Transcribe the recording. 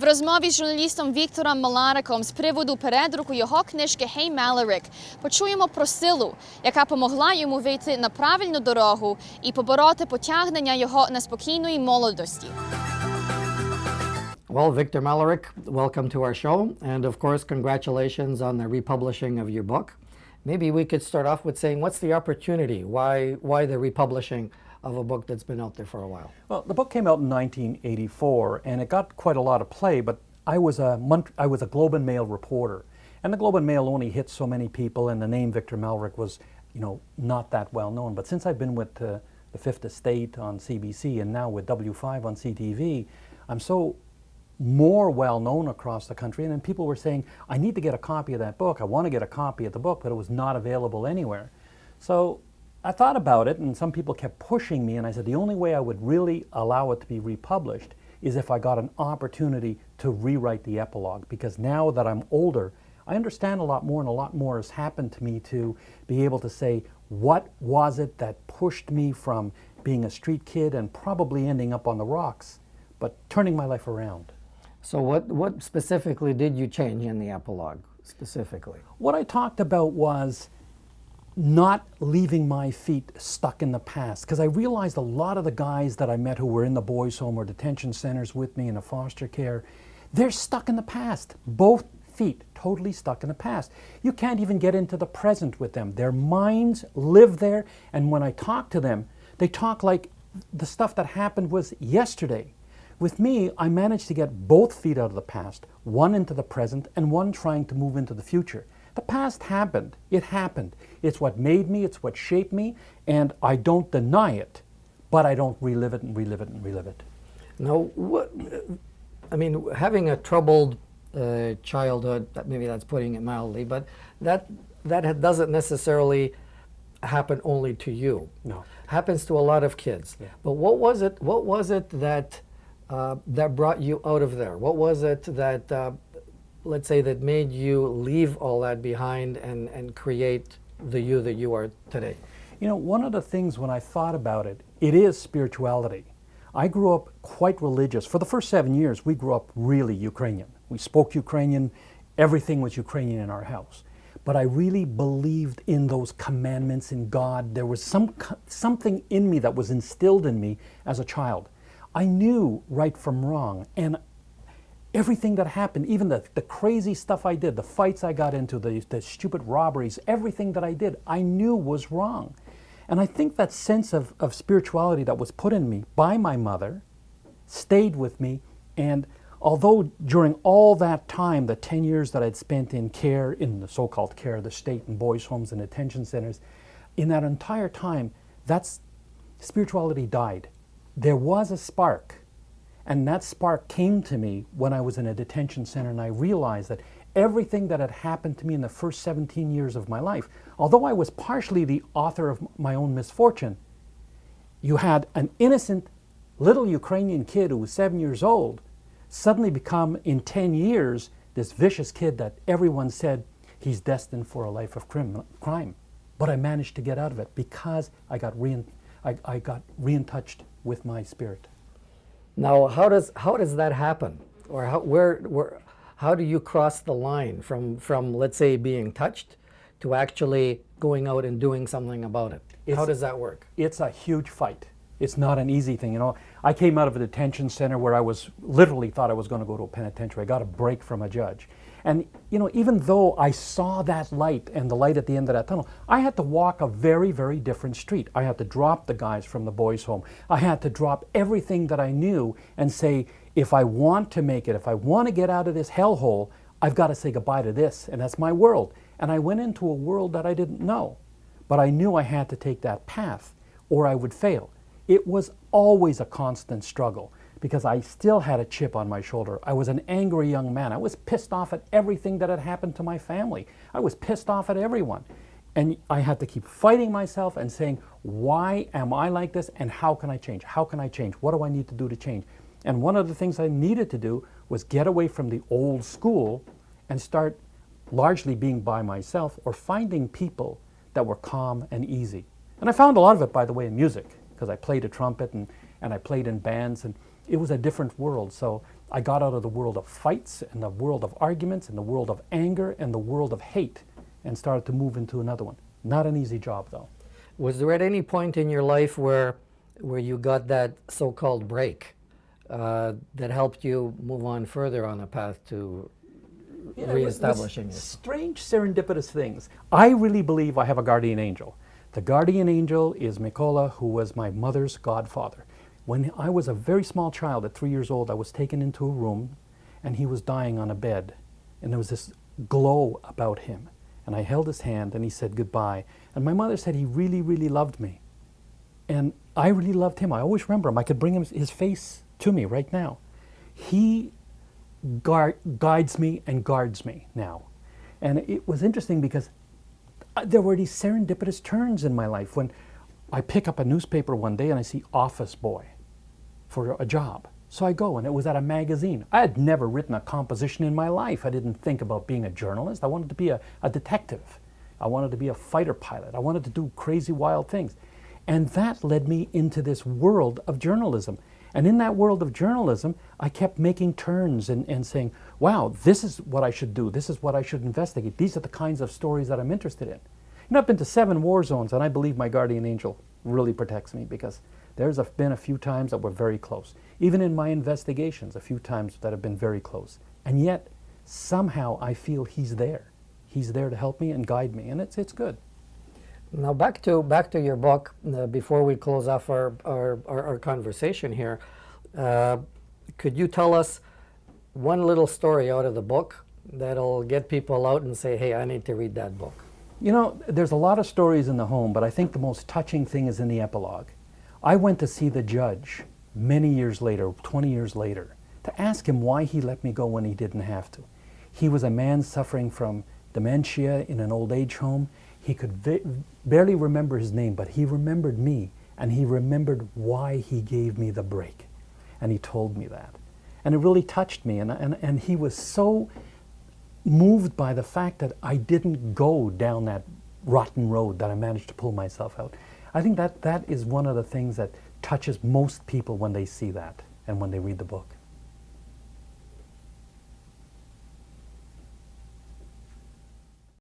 розмові з журналістом Віктором Малариком з приводу передруку його книжки «Hey Malaric» почуємо про силу, яка помогла йому вийти на правильну дорогу і побороти потягнення його неспокійної молодості. Well, Victor Malaric, welcome to our show, and of course, congratulations on the republishing of your book. Maybe we could start off with saying, what's the opportunity? Why the republishing of a book that's been out there for a while? Well, the book came out in 1984, and it got quite a lot of play, but I was a Globe and Mail reporter, and the Globe and Mail only hit so many people, and the name Victor Malaric was, not that well known. But since I've been with the Fifth Estate on CBC and now with W5 on CTV, I'm so more well known across the country, and then people were saying, I need to get a copy of that book. I want to get a copy of the book, but it was not available anywhere. So I thought about it, and some people kept pushing me, and I said the only way I would really allow it to be republished is if I got an opportunity to rewrite the epilogue, because now that I'm older, I understand a lot more, and a lot more has happened to me to be able to say, what was it that pushed me from being a street kid and probably ending up on the rocks, but turning my life around. So what specifically did you change in the epilogue, specifically? What I talked about was not leaving my feet stuck in the past, because I realized a lot of the guys that I met who were in the boys' home or detention centers with me in the foster care, they're stuck in the past. Both feet totally stuck in the past. You can't even get into the present with them. Their minds live there, and when I talk to them, they talk like the stuff that happened was yesterday. With me, I managed to get both feet out of the past, one into the present and one trying to move into the future. The past happened. It happened. It's what made me, it's what shaped me, and I don't deny it, but I don't relive it and relive it and relive it. Now, having a troubled childhood, maybe that's putting it mildly, but that doesn't necessarily happen only to you. No. Happens to a lot of kids. Yeah. But what was it that brought you out of there? What was it that, let's say, that made you leave all that behind and create the you that you are today? One of the things when I thought about it, it is spirituality. I grew up quite religious. For the first 7 years, we grew up really Ukrainian. We spoke Ukrainian. Everything was Ukrainian in our house. But I really believed in those commandments in God. There was something in me that was instilled in me as a child. I knew right from wrong, and everything that happened, even the crazy stuff I did, the fights I got into, the stupid robberies, everything that I did, I knew was wrong. And I think that sense of spirituality that was put in me by my mother stayed with me, and although during all that time, the 10 years that I'd spent in care, in the so-called care of the state, in boys' homes and detention centers, in that entire time, spirituality died. There was a spark, and that spark came to me when I was in a detention center, and I realized that everything that had happened to me in the first 17 years of my life, although I was partially the author of my own misfortune, you had an innocent little Ukrainian kid who was 7 years old suddenly become, in 10 years, this vicious kid that everyone said he's destined for a life of crime. But I managed to get out of it because I got re-in-touched with my spirit. Now, how does that happen? Or how do you cross the line from let's say being touched to actually going out and doing something about it? How does that work? It's a huge fight. It's not an easy thing. I came out of a detention center where I literally thought I was going to go to a penitentiary. I got a break from a judge. And, even though I saw that light and the light at the end of that tunnel, I had to walk a very, very different street. I had to drop the guys from the boys' home. I had to drop everything that I knew and say, if I want to make it, if I want to get out of this hellhole, I've got to say goodbye to this, and that's my world. And I went into a world that I didn't know, but I knew I had to take that path or I would fail. It was always a constant struggle, because I still had a chip on my shoulder. I was an angry young man. I was pissed off at everything that had happened to my family. I was pissed off at everyone. And I had to keep fighting myself and saying, why am I like this, and how can I change? How can I change? What do I need to do to change? And one of the things I needed to do was get away from the old school and start largely being by myself, or finding people that were calm and easy. And I found a lot of it, by the way, in music, because I played a trumpet and I played in bands, and it was a different world. So I got out of the world of fights and the world of arguments and the world of anger and the world of hate and started to move into another one. Not an easy job, though. Was there at any point in your life where you got that so-called break that helped you move on further on a path to reestablishing yourself? Strange serendipitous things. I really believe I have a guardian angel. The guardian angel is Mikola, who was my mother's godfather. When I was a very small child at 3 years old, I was taken into a room and he was dying on a bed. And there was this glow about him. And I held his hand and he said goodbye. And my mother said he really, really loved me. And I really loved him. I always remember him. I could bring his face to me right now. He guides me and guards me now. And it was interesting because there were these serendipitous turns in my life when I pick up a newspaper one day and I see office boy for a job. So I go, and it was at a magazine. I had never written a composition in my life. I didn't think about being a journalist. I wanted to be a detective. I wanted to be a fighter pilot. I wanted to do crazy, wild things. And that led me into this world of journalism. And in that world of journalism, I kept making turns and saying, wow, this is what I should do. This is what I should investigate. These are the kinds of stories that I'm interested in. You know, I've been to 7 war zones, and I believe my guardian angel really protects me because there's been a few times that were very close. Even in my investigations, a few times that have been very close. And yet, somehow I feel he's there. He's there to help me and guide me, and it's good. Now back to your book, before we close off our conversation here, could you tell us one little story out of the book that'll get people out and say, hey, I need to read that book? You know, there's a lot of stories in the home, but I think the most touching thing is in the epilogue. I went to see the judge many years later, 20 years later, to ask him why he let me go when he didn't have to. He was a man suffering from dementia in an old age home. He could barely remember his name, but he remembered me, and he remembered why he gave me the break. And he told me that. And it really touched me, and he was so moved by the fact that I didn't go down that rotten road, that I managed to pull myself out. I think that is one of the things that touches most people when they see that and when they read the book.